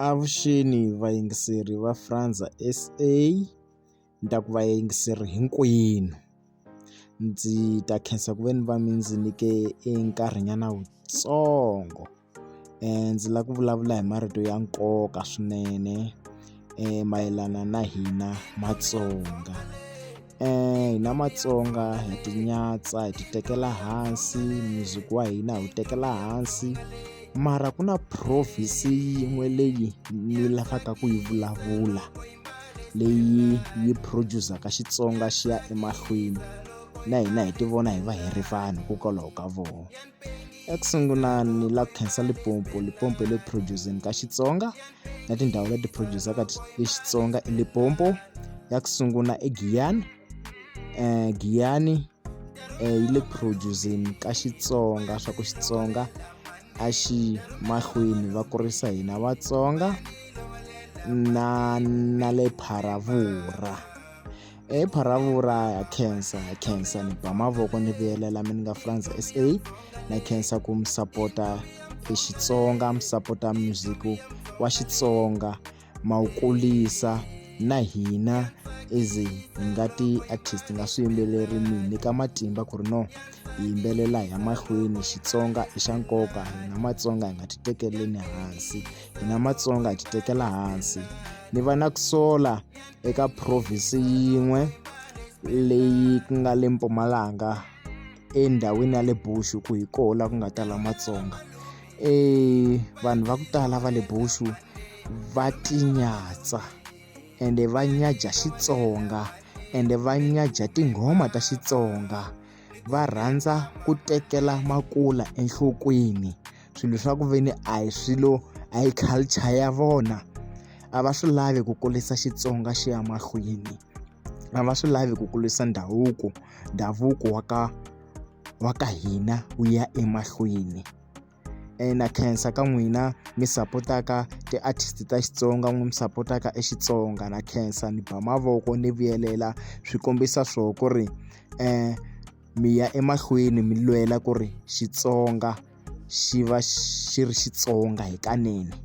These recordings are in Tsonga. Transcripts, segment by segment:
Avuxeni vayingiseri va Frandza SA, ni ta ku vayingiseri hinkwenu. Ndzi ta khensa ku veni va mi ndzi nyike nkarhinyana wutsongo. Ndzi lava ku vulavula hi marito ya nkoka swinene mayelana na hina Matsonga. Hina Matsonga hi tinyatsa, hi ti tekela hansi, music wa hina hi wu tekela hansi, mara ku na province yin'we leyi ni lavaka ku yi vulavula, leyi yi produce-aka Xitsonga xi ya emahlweni na hina hi ti vona hi va hi ri vanhu hikokwalaho ka vona. Ya ku sungula ni la ku khensa Limpopo le producing ka Xitsonga na tindhawu leti produce-aka Xitsonga eLimpopo. Ya ku sungula eGiyani, Giyani yi le producing ka Xitsonga swa ku Xitsonga a xi mahlweni va kurisa hina Vatsonga. Na le Pharavura, Pharavura ha khensa ni ba mavoko ni vuyelela mi nga Frandza SA. Na khensa ku mi sapota Xitsonga, mi sapota music wa Xitsonga, ma wu kulisa na hina as hi nga ti-artist nga swiyimbeleri mi nyika matimba ku ri no hi yimbelela hi ya mahlweni. Xitsonga i xa nkoka, hina Matsonga hi nga ti tekeleni hansi, hina Matsonga hi ti tekela hansi. Ni va na ku sola eka province yin'we leyi ku nga le Mpumalanga endhawini ya le Bush, ku hi koho laha ku nga tala Matsonga. Vanhu va ku tala va le Bush va tinyatsa ende va nyadya Xitsonga ende va nyadya tinghoma ta Xitsonga. Va rhandza ku tekela makula enhlokweni, swilo swa ku veni a hi culture ya vona. A va swi lavi ku kulisa Xitsonga xi ya mahlweni, a va swi lavi ku kulisa ndhavuko wa ka hina wu ya emahlweni. Na khensa ka n'wina mi sapotaka ti-artist ta Xitsonga, mi sapotaka Xitsonga. Na khensa ni ba mavoko ni vuyelela, swi kombisa swoho ku ri mi ya emahlweni mi lwela ku ri Xitsonga xi va xi ri Xitsonga hikanene,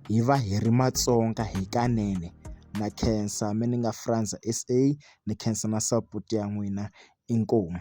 hi va hi ri Matsonga hikanene. Na khensa mi ni nga Frandza SA, ni khensa na support ya n'wina. Inkomu.